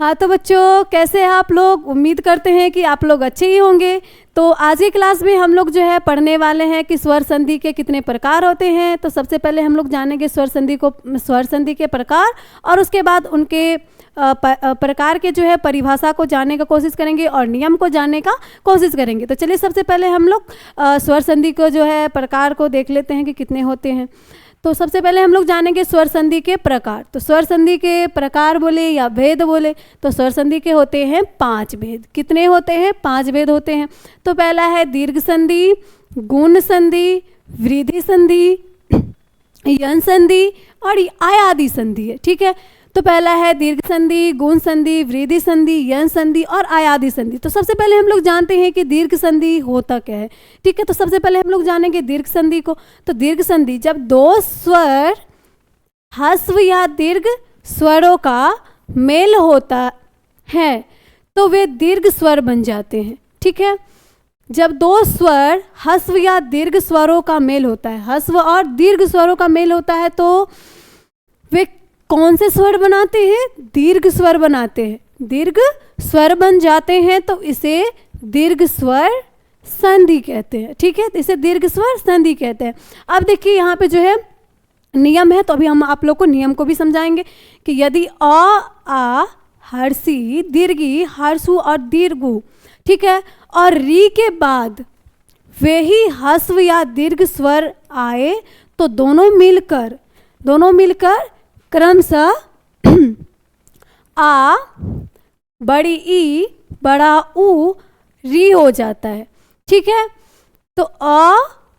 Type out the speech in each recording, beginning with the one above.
हाँ तो बच्चों, कैसे हैं आप लोग? उम्मीद करते हैं कि आप लोग अच्छे ही होंगे। तो आज की क्लास में हम लोग जो है पढ़ने वाले हैं कि स्वर संधि के कितने प्रकार होते हैं। तो सबसे पहले हम लोग जानेंगे स्वर संधि के प्रकार, और उसके बाद उनके प्रकार के जो है परिभाषा को जानने का कोशिश करेंगे और नियम को जानने का कोशिश करेंगे। तो चलिए सबसे पहले हम लोग स्वर संधि को जो है प्रकार को देख लेते हैं कि कितने होते हैं। तो सबसे पहले हम लोग जानेंगे स्वर संधि के प्रकार। तो स्वर संधि के प्रकार बोले या भेद बोले तो स्वर संधि के होते हैं 5 भेद। कितने होते हैं? 5 भेद होते हैं। तो पहला है दीर्घ संधि, गुण संधि, वृद्धि संधि, यन संधि और आयादी संधि है। ठीक है, तो पहला है दीर्घ संधि, गुण संधि, वृद्धि संधि, यन संधि और आयादी संधि। तो सबसे पहले हम लोग जानते हैं कि दीर्घ संधि होता क्या है। ठीक है, तो सबसे पहले हम लोग जानेंगे दीर्घ संधि को। तो दीर्घ संधि जब दो स्वर ह्रस्व या दीर्घ स्वरों का मेल होता है तो वे दीर्घ स्वर बन जाते हैं। ठीक है, जब दो स्वर ह्रस्व या दीर्घ स्वरों का मेल होता है, ह्रस्व और दीर्घ स्वरों का मेल होता है, तो वे कौन से स्वर बनाते हैं? दीर्घ स्वर बनाते हैं। दीर्घ स्वर बन जाते हैं तो इसे दीर्घ स्वर संधि कहते हैं। ठीक है, तो इसे दीर्घ स्वर संधि कहते हैं। अब देखिए यहाँ पे जो है नियम है, तो अभी हम आप लोग को नियम को भी समझाएंगे कि यदि अ आ हर्षी दीर्घी हर्षु और दीर्घु, ठीक है, और री के बाद वे ही ह्रस्व या दीर्घ स्वर आए तो दोनों मिलकर क्रमशः आ बड़ी ई बड़ा ऊ री हो जाता है। ठीक है, तो अ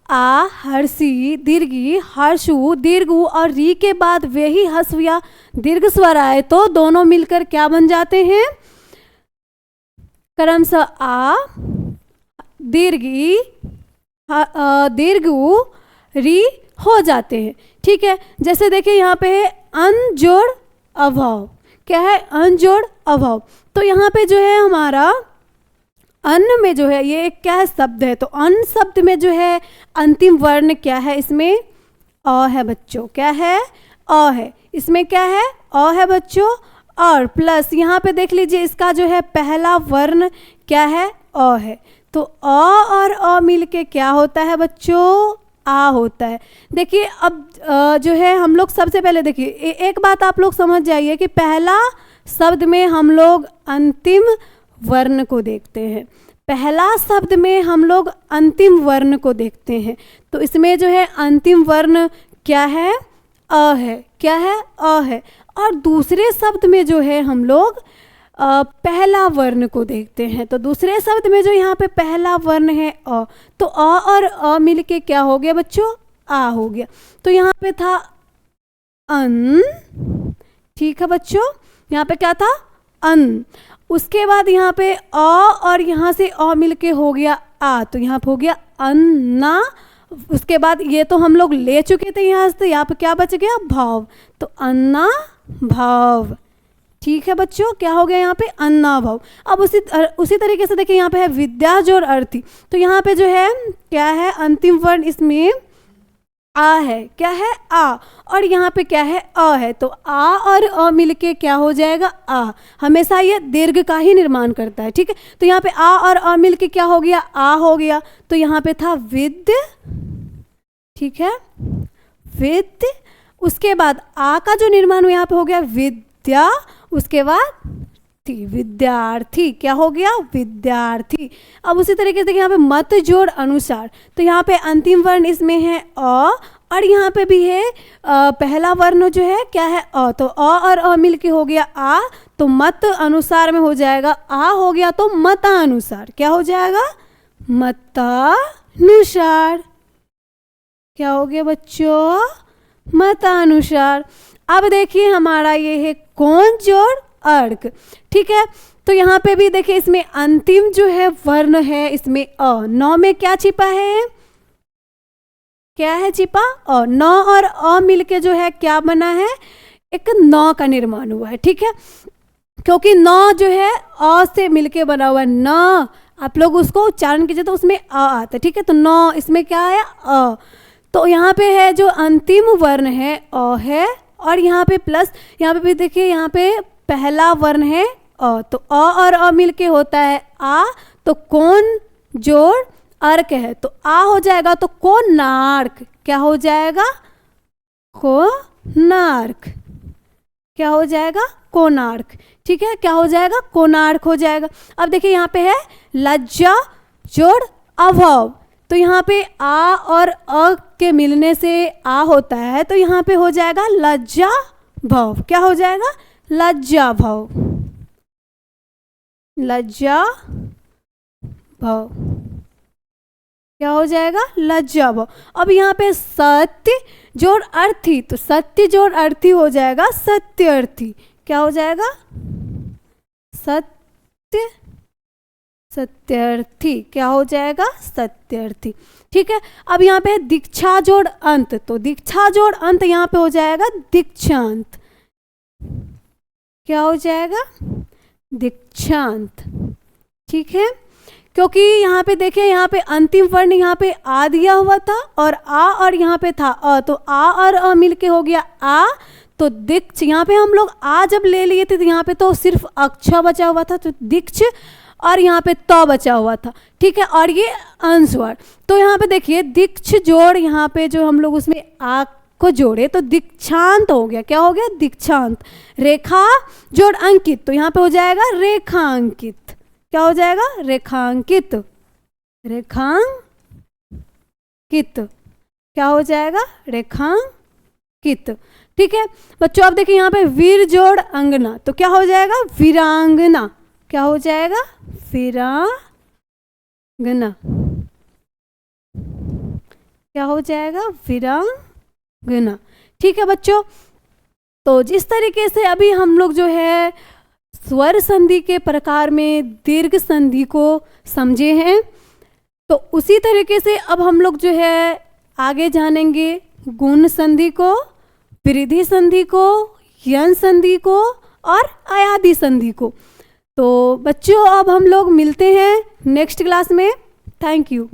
आ हर्षी दीर्घी हर्षु दीर्घु और री के बाद वे ही ह्रस्व या दीर्घ स्वर आए तो दोनों मिलकर क्या बन जाते हैं? क्रमशः आ दीर्घी दीर्घु री हो जाते हैं। ठीक है, जैसे देखिए यहाँ पे है अनजोड़ अभाव। क्या है? अनजोड़ अभाव। तो यहाँ पे जो है हमारा अन्न में जो है ये क्या है? शब्द है। तो अन्न शब्द में जो है अंतिम वर्ण क्या है? इसमें अ है बच्चों। क्या है? अ है। इसमें क्या है? अ है बच्चों। और प्लस यहाँ पे देख लीजिए इसका जो है पहला वर्ण क्या है? अ है। तो अ और अ मिलके क्या होता है बच्चों? आ होता है। देखिए अब जो है हम लोग सबसे पहले देखिए एक बात आप लोग समझ जाइए कि पहला शब्द में हम लोग अंतिम वर्ण को देखते हैं। पहला शब्द में हम लोग अंतिम वर्ण को देखते हैं। तो इसमें जो है अंतिम वर्ण क्या है? अ है। क्या है? अ है। और दूसरे शब्द में जो है हम लोग पहला वर्ण को देखते हैं। तो दूसरे शब्द में जो यहाँ पे पहला वर्ण है अ, तो अ और अ मिलके क्या हो गया बच्चों? आ हो गया। तो यहाँ पे था अन। ठीक है बच्चों, यहाँ पे क्या था? अन। उसके बाद यहाँ पे अ और यहाँ से अ मिलके हो गया आ, तो यहाँ पे हो गया अन्ना। उसके बाद ये तो हम लोग ले चुके थे यहाँ से, यहाँ पे क्या बच गया? भाव। तो अन्ना भाव। ठीक है बच्चों, क्या हो गया यहाँ पे? अन्ना भाव। अब उसी तरीके से देखिए यहाँ पे है विद्या जोड़ अर्थी। तो यहाँ पे जो है क्या है? अंतिम वर्ण इसमें आ है। क्या है? आ। और यहाँ पे क्या है? अ है। तो आ और अ मिलके क्या हो जाएगा? आ। हमेशा ये दीर्घ का ही निर्माण करता है। ठीक है, तो यहाँ पे आ और अ मिलके क्या हो गया? आ हो गया। तो यहाँ पे था विद्य। ठीक है, विद्य। उसके बाद आ का जो निर्माण हुआ यहाँ पे हो गया विद्या। उसके बाद विद्यार्थी। क्या हो गया? विद्यार्थी। अब उसी तरीके से यहाँ पे मत जोड़ अनुसार। तो यहाँ पे अंतिम वर्ण इसमें है अ, और यहाँ पे भी है पहला वर्ण जो है क्या है? अ। तो अ और अ मिलके हो गया आ, तो मत अनुसार में हो जाएगा आ हो गया, तो मतानुसार। क्या हो जाएगा? मतानुसार। क्या हो गया बच्चों? मतानुसार। अब देखिए हमारा ये है कौन जोड़ अर्क। ठीक है, तो यहाँ पे भी देखिए इसमें अंतिम जो है वर्ण है इसमें अ। नौ में क्या छिपा है? क्या है छिपा? अ। नौ और अ मिलके जो है क्या बना है? एक नौ का निर्माण हुआ है। ठीक है, क्योंकि नौ जो है अ से मिलके बना हुआ है। न आप लोग उसको उच्चारण कीजिए तो उसमें अ आता है। ठीक है, तो नौ इसमें क्या है? अ। तो यहाँ पे है जो अंतिम वर्ण है अ है, और यहाँ पे प्लस यहाँ पे भी देखिए यहाँ पे पहला वर्ण है तो अ और अ मिलके होता है आ, तो कौन जोड़ अर्क है तो आ हो जाएगा, तो कोणार्क क्या हो जाएगा, कोणार्क क्या हो जाएगा, कोणार्क। ठीक है, क्या हो जाएगा, कोणार्क हो जाएगा। अब देखिए यहाँ पे है लज्जा जोड़ अभाव, तो यहाँ पे आ और अ के मिलने से आ होता है, तो यहाँ पे हो जाएगा लज्जा भाव। क्या हो जाएगा, लज्जा भाव, लज्जा भाव क्या हो जाएगा, लज्जा भाव। अब यहाँ पे सत्य जोड़ अर्थी, तो सत्य जोड़ अर्थी हो जाएगा सत्य अर्थी। क्या हो जाएगा, सत्य सत्यार्थी क्या हो जाएगा, सत्यार्थी। ठीक है, अब यहाँ पे दीक्षा जोड़ अंत, तो दीक्षा जोड़ अंत यहाँ पे हो जाएगा दीक्षांत। क्या हो जाएगा, दीक्षांत। ठीक है, क्योंकि यहाँ पे देखिए यहाँ पे अंतिम वर्ण यहाँ पे आ दिया हुआ था और आ और यहाँ पे था अ, तो आ और अ मिलके हो गया आ, तो दीक्ष। यहाँ पे हम लोग आ जब ले लिए थे तो यहाँ पे तो सिर्फ अक्ष बचा हुआ था, तो दीक्ष, और यहाँ पे त बचा हुआ था। ठीक है, और ये अंशवर्ण, तो यहाँ पे देखिए दीक्ष जोड़ यहाँ पे जो हम लोग उसमें आ को जोड़े तो दीक्षांत हो गया। क्या हो गया, दीक्षांत। रेखा जोड़ अंकित, तो यहाँ पे हो जाएगा रेखांकित। क्या हो जाएगा, रेखांकित, रेखांकित क्या हो जाएगा, रेखांकित। ठीक है बच्चों, अब देखिए यहाँ पे वीर जोड़ अंगना, तो क्या हो जाएगा, वीरांगना। क्या हो जाएगा, वीरांगना। क्या हो जाएगा, वीरांगना। ठीक है बच्चों, तो जिस तरीके से अभी हम लोग जो है स्वर संधि के प्रकार में दीर्घ संधि को समझे हैं, तो उसी तरीके से अब हम लोग जो है आगे जानेंगे गुण संधि को, वृद्धि संधि को, यन संधि को और अयादि संधि को। तो बच्चों अब हम लोग मिलते हैं नेक्स्ट क्लास में। Thank you.